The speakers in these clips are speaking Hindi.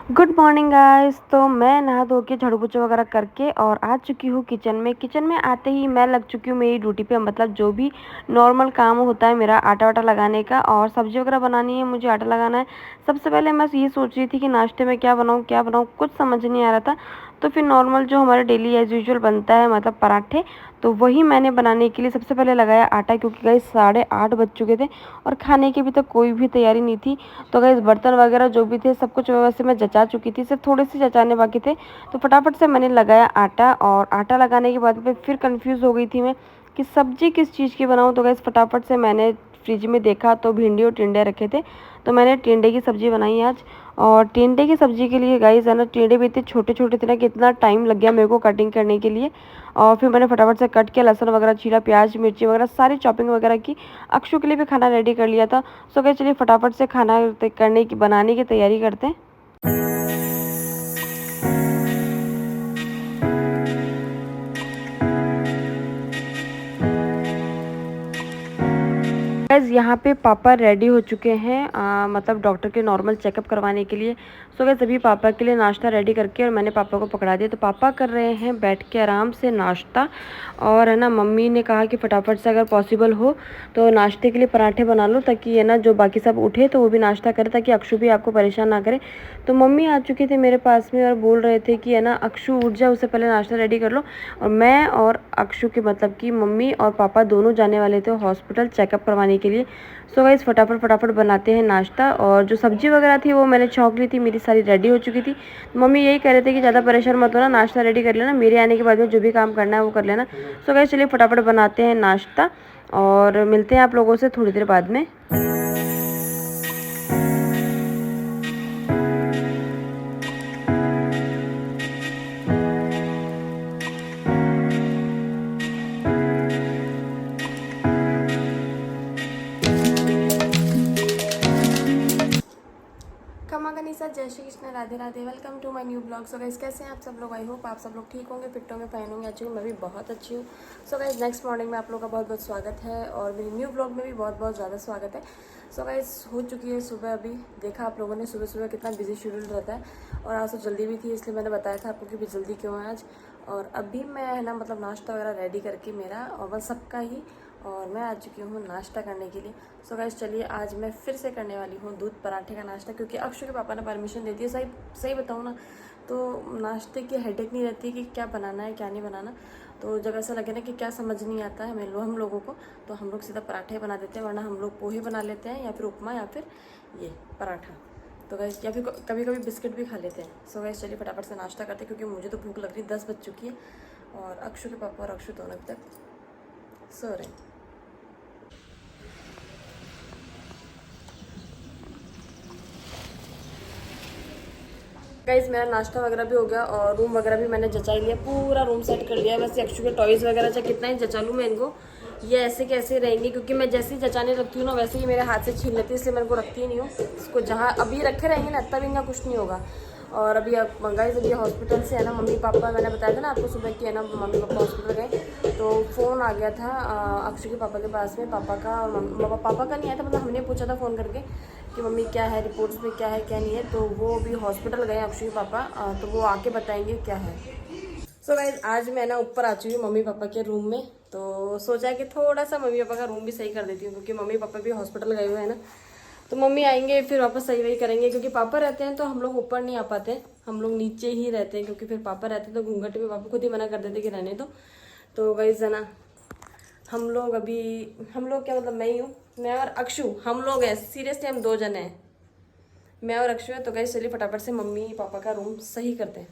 Good morning guys. तो मैं नहा धो के झाड़ू पोछा वगैरह करके और आ चुकी हूँ किचन में आते ही मैं लग चुकी हूँ मेरी ड्यूटी पे। मतलब जो भी नॉर्मल काम होता है मेरा आटा वाटा लगाने का और सब्जी वगैरह बनानी है, मुझे आटा लगाना है। सबसे पहले मैं ये सोच रही थी कि नाश्ते में क्या बनाऊँ कुछ समझ नहीं आ रहा था। तो फिर नॉर्मल जो हमारे डेली एज यूजुअल बनता है मतलब पराठे, तो वही मैंने बनाने के लिए सबसे पहले लगाया आटा, क्योंकि गाइस 8:30 बज चुके थे और खाने की भी तो कोई भी तैयारी नहीं थी। तो गाइस बर्तन वगैरह जो भी थे सब कुछ वैसे मैं जचा चुकी थी, सिर्फ थोड़े से जचाने बाकी थे। तो फटाफट से मैंने लगाया आटा और आटा लगाने के बाद में फिर कंफ्यूज हो गई थी मैं कि सब्जी किस चीज़ की बनाऊँ। तो गाइस फटाफट से मैंने फ्रिज में देखा तो भिंडी और टिंडे रखे थे, तो मैंने टिंडे की सब्ज़ी बनाई आज। और टिंडे की सब्ज़ी के लिए गाइस है ना, टिंडे भी इतने छोटे छोटे थे ना कि इतना टाइम लग गया मेरे को कटिंग करने के लिए। और फिर मैंने फटाफट से कट किया, लहसुन वगैरह छीला, प्याज मिर्ची वगैरह सारी चॉपिंग वगैरह की। अक्षु के लिए भी खाना रेडी कर लिया था। सो गाइस चलिए फटाफट से खाना बनाने की तैयारी करते हैं। गाइस यहाँ पे पापा रेडी हो चुके हैं, मतलब डॉक्टर के नॉर्मल चेकअप करवाने के लिए। सो गाइस अभी पापा के लिए नाश्ता रेडी करके और मैंने पापा को पकड़ा दिया। तो पापा कर रहे हैं बैठ के आराम से नाश्ता। और है ना, मम्मी ने कहा कि फटाफट से अगर पॉसिबल हो तो नाश्ते के लिए पराठे बना लो, ताकि है ना जो बाकी सब उठे तो वो भी नाश्ता करे, ताकि अक्षु भी आपको परेशान ना करे। तो मम्मी आ चुके थे मेरे पास में और बोल रहे थे कि है ना अक्षु उठ जाए, उससे पहले नाश्ता रेडी कर लो। और मैं और अक्षु की मतलब कि मम्मी और पापा दोनों जाने वाले थे हॉस्पिटल चेकअप करवाने के लिए। सो गाइस फटाफट बनाते हैं नाश्ता। और जो सब्जी वगैरह थी वो मैंने छौंक ली थी, मेरी सारी रेडी हो चुकी थी। मम्मी यही कह रहे थे कि ज़्यादा परेशान मत होना, नाश्ता रेडी कर लेना, मेरे आने के बाद में जो भी काम करना है वो कर लेना। सो गाइस चलिए फटाफट बनाते हैं नाश्ता और मिलते हैं आप लोगों से थोड़ी देर बाद में। खमा गनीसा, जय Shri Krishna, Radhe Radhe. Welcome to my new blog. So guys कैसे हैं आप सब लोग? आई होप आप सब लोग ठीक होंगे, फिट होंगे, फाइन होंगे। अच्छी हूँ, मैं भी बहुत अच्छी हूँ। सो गाइस नेक्स्ट मॉर्निंग में आप लोगों का बहुत बहुत स्वागत है और मेरे न्यू ब्लॉग में भी बहुत बहुत ज़्यादा स्वागत है। सो गाइस हो चुकी है सुबह। अभी देखा आप लोगों ने सुबह सुबह कितना बिजी शेड्यूल रहता है, और आज तो जल्दी भी थी, इसलिए मैंने बताया था आपको कि भी जल्दी क्यों है आज। और अभी मैं है ना मतलब नाश्ता वगैरह रेडी करके मेरा और बस सबका ही, और मैं आ चुकी हूँ नाश्ता करने के लिए। सो गाइस चलिए आज मैं फिर से करने वाली हूँ दूध पराठे का नाश्ता, क्योंकि अक्षु के पापा ने परमिशन दे दी है। सही बताऊँ ना तो नाश्ते की हेडेक नहीं रहती कि क्या बनाना है क्या नहीं बनाना। तो जब ऐसा लगे ना कि क्या समझ नहीं आता है हम लोगों को, तो हम लोग सीधा पराठे बना देते हैं, वरना हम लोग पोहे बना लेते हैं या फिर उपमा या फिर ये पराठा। तो गाइस या फिर कभी कभी बिस्किट भी खा लेते हैं। सो गाइस चलिए फटाफट से नाश्ता करते हैं, क्योंकि मुझे तो भूख लग रही, 10 बज चुकी है और अक्षु के पापा और अक्षु दोनों अभी तक सो रहे हैं। गाइस मेरा नाश्ता वगैरह भी हो गया और रूम वगैरह भी मैंने जचा ही लिया, पूरा रूम सेट कर लिया है। बस अक्षु के टॉयज़ वगैरह चाहे कितना ही जचा लूँ मैं इनको, ये ऐसे कैसे रहेंगे, क्योंकि मैं जैसे ही जचाने लगती हूँ ना वैसे ही मेरे हाथ से छीन लेती है, इसलिए मैं इनको रखती ही नहीं हूँ। इसको जहाँ अभी रखे रहेंगे ना तब इनका कुछ नहीं होगा। और अभी अब गाइस अभी हॉस्पिटल से है ना मम्मी पापा, मैंने बताया था ना आपको सुबह कि है ना मम्मी पापा हॉस्पिटल गए, तो फ़ोन आ गया था अक्षु के पापा के पास में, पापा का और पापा का नहीं आया था, मतलब हमने पूछा था फ़ोन करके कि मम्मी क्या है, रिपोर्ट्स में क्या है क्या नहीं है। तो वो अभी हॉस्पिटल गए अक्षु के पापा, तो वो आके बताएंगे क्या है। सो गाइस आज मैं ना ऊपर आ चुकी हूँ मम्मी पापा के रूम में, तो सोचा कि थोड़ा सा मम्मी पापा का रूम भी सही कर देती हूँ, क्योंकि मम्मी पापा भी हॉस्पिटल गए हुए हैं ना। तो मम्मी आएंगे फिर वापस सही वही करेंगे, क्योंकि पापा रहते हैं तो हम लोग ऊपर नहीं आ पाते, हम लोग नीचे ही रहते हैं, क्योंकि फिर पापा रहते हैं तो घूंघट में पापा खुद ही मना कर देते कि रहने दो। तो गाइस है ना हम लोग क्या मतलब मैं ही हूँ, मैं और अक्षु, हम लोग हैं सीरियसली, हम 2 जने हैं, मैं और अक्षु है। तो गाइस चलिए फटाफट से मम्मी पापा का रूम सही करते हैं।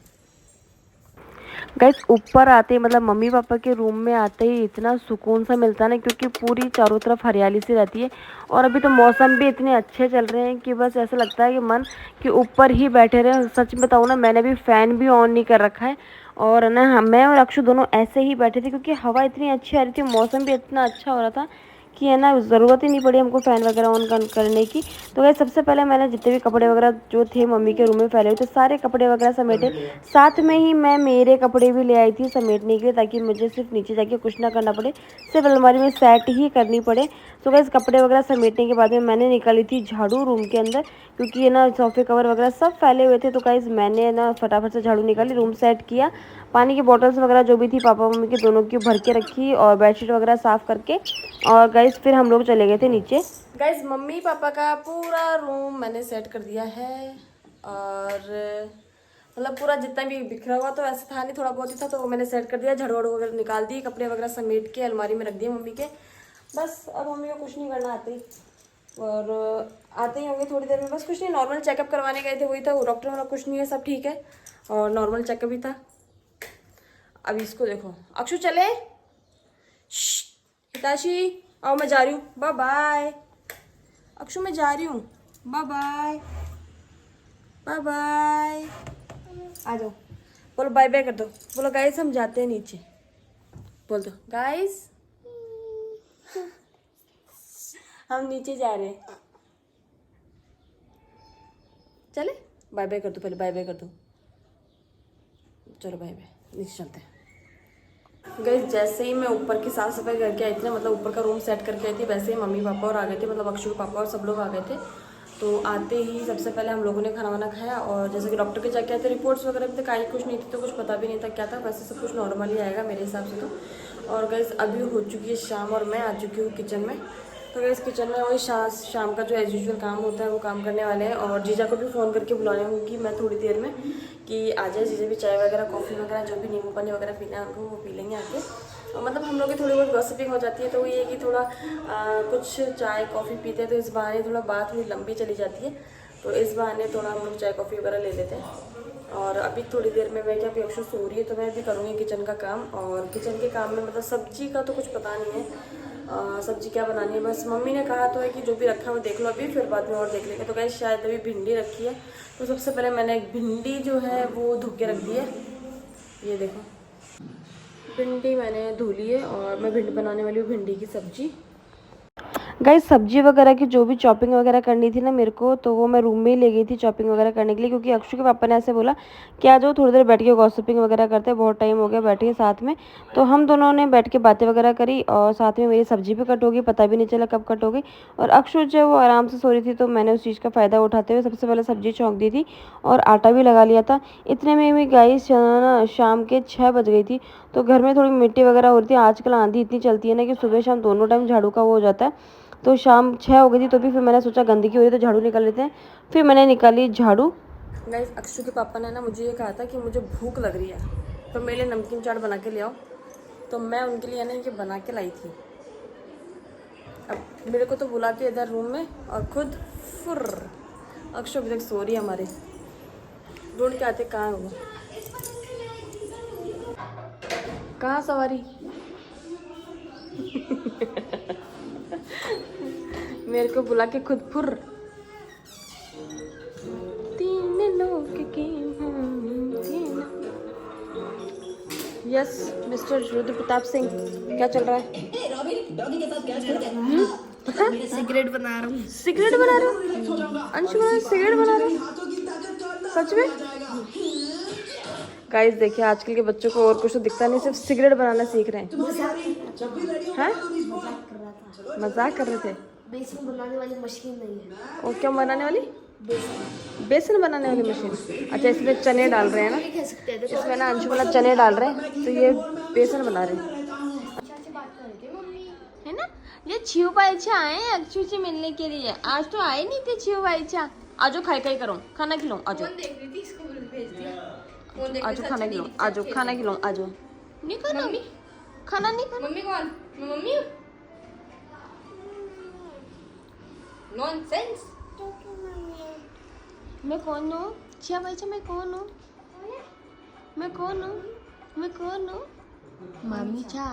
गाइस ऊपर आते मतलब मम्मी पापा के रूम में आते ही इतना सुकून सा मिलता है ना, क्योंकि पूरी चारों तरफ हरियाली सी रहती है। और अभी तो मौसम भी इतने अच्छे चल रहे हैं कि बस ऐसा लगता है कि मन कि ऊपर ही बैठे रहे। सच बताऊँ ना, मैंने भी फ़ैन भी ऑन नहीं कर रखा है। और ना मैं और अक्षु दोनों ऐसे ही बैठे थे, क्योंकि हवा इतनी अच्छी आ रही थी, मौसम भी इतना अच्छा हो रहा था कि है ना ज़रूरत ही नहीं पड़ी हमको फ़ैन वगैरह ऑन करने की। तो गाइस सबसे पहले मैंने जितने भी कपड़े वगैरह जो थे मम्मी के रूम में फैले हुए थे सारे कपड़े वगैरह समेटे, साथ में ही मैं मेरे कपड़े भी ले आई थी समेटने के लिए, ताकि मुझे सिर्फ नीचे जाके कुछ ना करना पड़े, सिर्फ अलमारी में सेट ही करनी पड़े। तो गाइस कपड़े वगैरह समेटने के बाद में मैंने निकाली थी झाड़ू रूम के अंदर, क्योंकि ये ना सोफे कवर वगैरह सब फैले हुए थे। तो गाइस मैंने ना फटाफट से झाड़ू निकाली, रूम सेट किया, पानी की बॉटल्स वगैरह जो भी थी पापा मम्मी के दोनों की भर के रखी और बेडशीट वगैरह साफ़ करके, और गाइस फिर हम लोग चले गए थे नीचे। गाइस मम्मी पापा का पूरा रूम मैंने सेट कर दिया है, और मतलब पूरा जितना भी बिखरा हुआ तो ऐसा था नहीं, थोड़ा बहुत ही था, तो वो मैंने सेट कर दिया, झाड़ू वाड़ू वगैरह निकाल दी, कपड़े वगैरह समेट के अलमारी में रख दिए मम्मी के। बस अब मम्मी को कुछ नहीं करना आते ही, और आते ही होंगे थोड़ी देर में। बस कुछ नहीं, नॉर्मल चेकअप करवाने गए थे, वही था, वो डॉक्टर वाला कुछ नहीं है, सब ठीक है, और नॉर्मल चेकअप ही था। अब इसको देखो, अक्षु चले, हिताशी आओ, मैं जा रही हूँ, बाय बाय। अक्षु मैं जा रही हूँ, बाय बाय, बाय बाय, आ जाओ, बोलो बाय बाय कर दो, बोलो गाइस हम जाते हैं नीचे, बोल दो गाइस हम नीचे जा रहे हैं, चले, बाय बाय कर दो, पहले बाय बाय कर दो, चलो बाय बाय, नीचे चलते हैं। गाइस जैसे ही मैं ऊपर की साफ़ सफाई करके आई थी ना, मतलब ऊपर का रूम सेट करके आई थी, वैसे ही मम्मी पापा और आ गए थे, मतलब अक्षु के पापा और सब लोग आ गए थे। तो आते ही सबसे पहले हम लोगों ने खाना वाना खाया, और जैसे कि डॉक्टर के जाके आए थे, रिपोर्ट्स वगैरह भी तक आई कुछ नहीं थी, तो कुछ पता भी नहीं था क्या था, वैसे सब कुछ नॉर्मल ही आएगा मेरे हिसाब से तो। और गाइस अभी हो चुकी है शाम, और मैं आ चुकी हूँ किचन में। तो गाइस किचन में वही शाम का जो एज यूजुअल काम होता है वो काम करने वाले हैं, और जीजा को भी फ़ोन करके बुलाने होंगी मैं थोड़ी देर में, कि आ जाए जीजा भी, चाय वगैरह कॉफ़ी वगैरह जो भी नींबू पानी वगैरह पीना है उनको वो पी लेंगे आके। और मतलब हम लोग की थोड़ी बहुत गॉसिपिंग हो जाती है, तो ये है कि थोड़ा कुछ चाय कॉफ़ी पीते हैं, तो इस बहाने थोड़ा बात थोड़ी लंबी चली जाती है, तो इस बहाने थोड़ा हम लोग चाय कॉफ़ी वगैरह ले लेते हैं। और अभी थोड़ी देर में मैं क्या, अभी अक्षु सो रही है, तो मैं अभी करूँगी किचन का काम। और किचन के काम में मतलब सब्जी का तो कुछ पता नहीं है, सब्जी क्या बनानी है, बस मम्मी ने कहा तो है कि जो भी रखा है वो देख लो अभी, फिर बाद में और देख लेंगे। तो गाइस शायद अभी भिंडी रखी है, तो सबसे पहले मैंने एक भिंडी जो है वो धो के रख दी है, ये देखो भिंडी मैंने धो ली है, और मैं भिंडी बनाने वाली हूँ, भिंडी की सब्जी। गाइस सब्जी वगैरह की जो भी चॉपिंग वगैरह करनी थी ना मेरे को, तो वो मैं रूम में ही ले गई थी चॉपिंग वगैरह करने के लिए, क्योंकि अक्षु के पापा ने ऐसे बोला कि आ जाओ थोड़ी देर बैठ के गॉसिपिंग वगैरह करते हैं, बहुत टाइम हो गया बैठे के साथ में। तो हम दोनों ने बैठ के बातें वगैरह करी, और साथ में मेरी सब्जी भी कट हो गई, पता भी नहीं चला कब कट हो गई। और अक्षु जो वो आराम से सो रही थी, तो मैंने उस चीज़ का फ़ायदा उठाते हुए सबसे पहले सब्जी छौंक दी थी, और आटा भी लगा लिया था। इतने में भी गाइस ना शाम के 6 बज गई थी, तो घर में थोड़ी मिट्टी वगैरह हो रही थी। आजकल आंधी इतनी चलती है ना कि सुबह शाम दोनों टाइम झाड़ू का वो हो जाता है। तो शाम 6 हो गई थी, तो भी फिर मैंने सोचा गंदगी हो रही है तो झाड़ू निकाल लेते हैं, फिर मैंने निकाली झाड़ू। गाइस अक्षु के पापा ने ना मुझे ये कहा था कि मुझे भूख लग रही है, तो मेरे लिए नमकीन चाट बना के ले आओ, तो मैं उनके लिए ना ये बना के लाई थी। अब मेरे को तो बुला के इधर रूम में, और खुद फुर अक्षु अभी तक सो रही है हमारे, ढूंढ के आते कहाँ हो, कहाँ सवारी मेरे को बुला के खुद फुर, तीन लोग की यस मिस्टर रुद्र प्रताप सिंह, क्या चल रहा है? सिगरेट बना रहा हूँ। सिगरेट बना रहा हूँ, अंशु बना सिगरेट बना रहा हूँ सच में? गाइस देखिए आजकल के बच्चों को और कुछ तो दिखता नहीं, सिर्फ सिगरेट बनाना सीख रहे हैं। मजाक कर रहे थे? बेसन बनाने वाली मशीन नहीं है। और क्या बनाने वाली? बेसन बनाने वाली मशीन। अच्छा इसमें चने डाल रहे हैं ना, कह सकते हैं। इसमें ना अंशु वाला चने डाल रहे हैं, तो ये बेसन बना रहे हैं, है ना? ये छिऊ भाईचा आए हैं अक्षु से मिलने के लिए, आज तो आए नहीं थे छिऊ भाईचा। आजो खाई खाई करो, खाना खिलाऊं, आजो आजो खाना खिलाऊं, आजो खाना खिलाऊं, आजो। नहीं खाना मम्मी, खाना नहीं खाना। मम्मी कौन? मैं मम्मी हूँ। नॉनसेंस। मैं कौन हूँ? छिया भाईचा मैं कौन हूँ? मैं कौन हूँ? मैं कौन हूँ? मामी चा,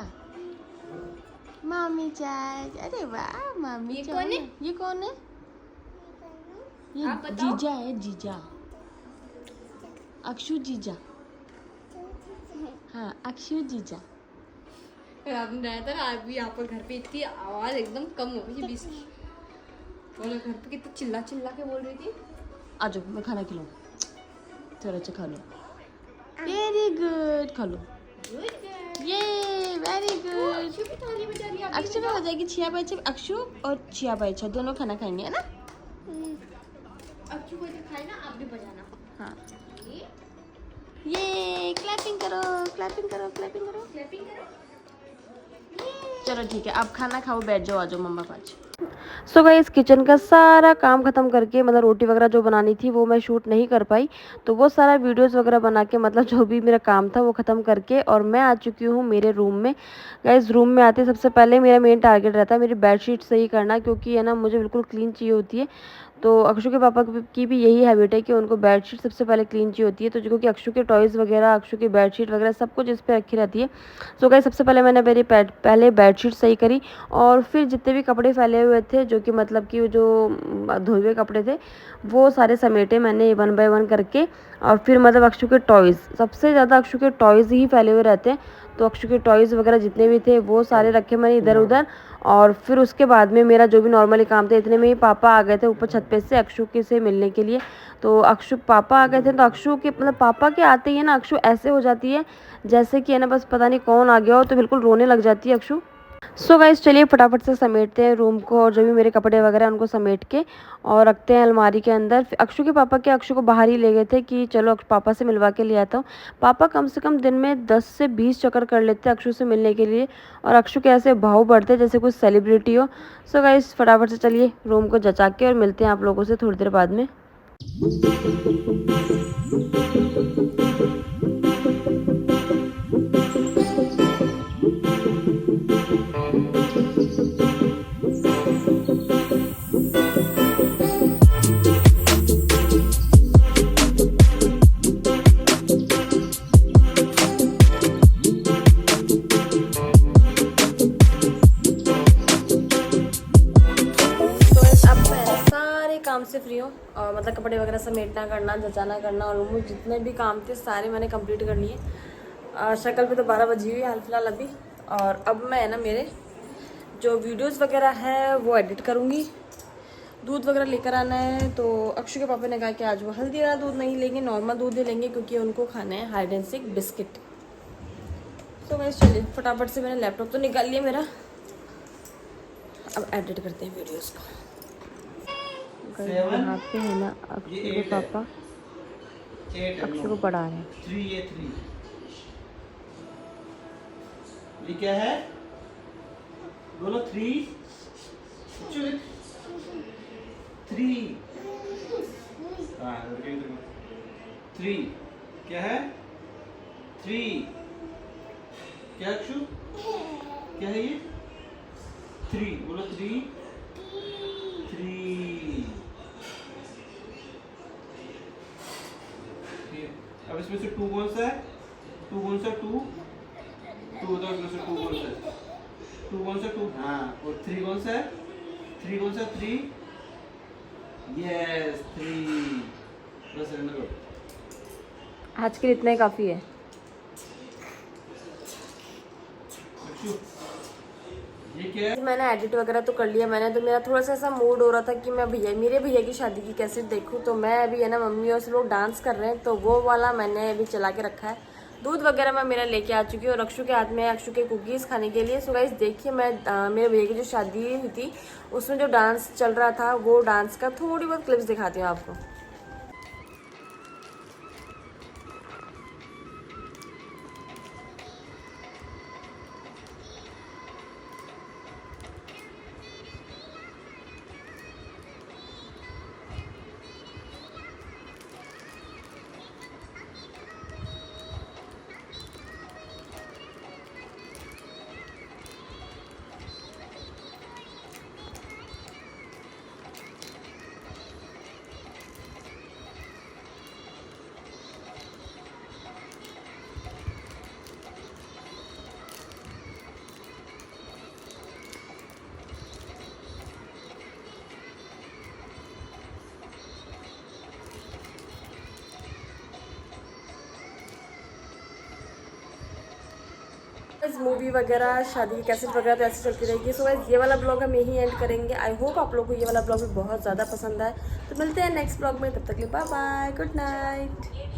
मामी चा, अरे वाह मामी चा। कौन है? ये कौन है? ये आप बताओ। जीजा है, जीजा, अक्षु जीजा, हाँ अक्षु जीजा। आपने बताया था ना, आप भी यहाँ पर घर पे इतनी आवाज एकदम कम हो गई बीच की, और घर पे कितना चिल्ला चिल्ला के बोल रही थी। आजो मैं खाना खिलाऊं, थोड़ा अच्छा खा लो, वेरी गुड, खा लो ये वेरी गुड। अक्षु में हो जाएगी 6 बाई 6। अक्षु और 6 बाई 6 दोनों खाना खाएंगे, है ना? अक्षु को खाए ना, आप भी बजाना। हाँ। ये क्लैपिंग करो, क्लैपिंग करो, क्लैपिंग करो। क्लैपिंग करो। चलो ठीक है, आप खाना खाओ, बैठ जाओ, आ जाओ मम्मा पास। सो गाइस किचन का सारा काम ख़त्म करके मतलब रोटी वगैरह जो बनानी थी वो मैं शूट नहीं कर पाई, तो वो सारा वीडियोस वगैरह बना के मतलब जो भी मेरा काम था वो ख़त्म करके और मैं आ चुकी हूँ मेरे रूम में। गाइस रूम में आते सबसे पहले मेरा मेन टारगेट रहता है मेरी बेडशीट सही करना, क्योंकि है ना मुझे बिल्कुल क्लीन चाहिए होती है। तो अक्षु के पापा की भी यही हैबिट है कि उनको बेडशीट सबसे पहले क्लीन चाहिए होती है, तो क्योंकि अक्षु के टॉयज़ वगैरह, अक्षु की बेडशीट वगैरह सब कुछ इस पे रखी रहती है। सो गाइस सबसे पहले मैंने मेरी पहले बेडशीट सही करी और फिर जितने भी कपड़े फैले हुए थे जो कि मतलब कि जो धोए हुए कपड़े थे वो सारे समेटे मैंने 1 बाय 1 करके। और फिर मतलब अक्षु के टॉयज़, सबसे ज़्यादा अक्षु के टॉयज़ ही फैले हुए रहते हैं, तो अक्षु के टॉयज़ वगैरह जितने भी थे वो सारे रखे मैंने इधर उधर। और फिर उसके बाद में मेरा जो भी नॉर्मली काम था, इतने में ही पापा आ गए थे ऊपर छत पे से अक्षु के से मिलने के लिए। तो अक्षु पापा आ गए थे, तो अक्षु के मतलब पापा के आते ही है ना अक्षु ऐसे हो जाती है जैसे कि है ना बस पता नहीं कौन आ गया हो, तो बिल्कुल रोने लग जाती है अक्षु। सो गाइस चलिए फटाफट से समेटते हैं रूम को और जो भी मेरे कपड़े वगैरह उनको समेट के और रखते हैं अलमारी के अंदर। फिर अक्षु के पापा अक्षु को बाहर ही ले गए थे कि चलो पापा से मिलवा के ले आता हूँ। पापा कम से कम दिन में 10 से 20 चक्कर कर लेते हैं अक्षु से मिलने के लिए, और अक्षु के ऐसे भाव बढ़ते जैसे कुछ सेलिब्रिटी हो। सो गाइस फटाफट से चलिए रूम को जचा के और मिलते हैं आप लोगों से थोड़ी देर बाद में। काम से फ्री हूँ और मतलब कपड़े वगैरह समेटना करना, जचाना करना और रूम जितने भी काम थे सारे मैंने कंप्लीट कर लिए। शक्ल पे तो 12 बजी हुई हाल फिलहाल अभी। और अब मैं है ना मेरे जो वीडियोस वगैरह है वो एडिट करूँगी। दूध वगैरह लेकर आना है, तो अक्षु के पापा ने कहा कि आज वो हल्दी वाला दूध नहीं लेंगे, नॉर्मल दूध ही लेंगे क्योंकि उनको खाना है हाइड एंड सीक बिस्किट। तो वैसे चलिए फटाफट से मैंने लैपटॉप तो निकाल लिया मेरा, अब एडिट करते हैं वीडियोज़ को। यहाँ पे है ना अक्षु के पापा अक्षु को पढ़ा रहे हैं। 3 ये 3 ये क्या है? बोलो 3 हाँ 3 क्या है? 3 क्या अक्षु? क्या है ये? 3 बोलो 3 अब इसमें से 2 कौन सा है? 2 कौन सा? 2 तो इसमें से 2 कौन सा है? 2 कौन सा? 2 हाँ। और 3 कौन सा है? 3 कौन सा? 3 यस 3 बस रहने दो। आज के लिए इतना ही काफ़ी है। ये क्या है? मैंने एडिट वगैरह तो कर लिया मैंने, तो मेरा थोड़ा सा ऐसा मूड हो रहा था कि मैं मेरे भैया की शादी की कैसे देखूं, तो मैं अभी है ना मम्मी और लोग डांस कर रहे हैं तो वो वाला मैंने अभी चला के रखा है। दूध वगैरह मैं मेरा लेके आ चुकी हूँ और अक्षु के हाथ में अक्षु के कुकीज़ खाने के लिए। सो गाइस देखिए मैं मेरे भैया की जो शादी हुई थी उसमें जो डांस चल रहा था वो डांस का थोड़ी बहुत क्लिप्स दिखाती हूँ आपको। मूवी वगैरह शादी की कैसेट वगैरह तो ऐसे चलती रहेगी। सो गाइस ये वाला ब्लॉग हम यहीं एंड करेंगे। आई होप आप लोगों को ये वाला ब्लॉग भी बहुत ज़्यादा पसंद आए। तो मिलते हैं नेक्स्ट ब्लॉग में, तब तक के लिए बाय बाय, गुड नाइट।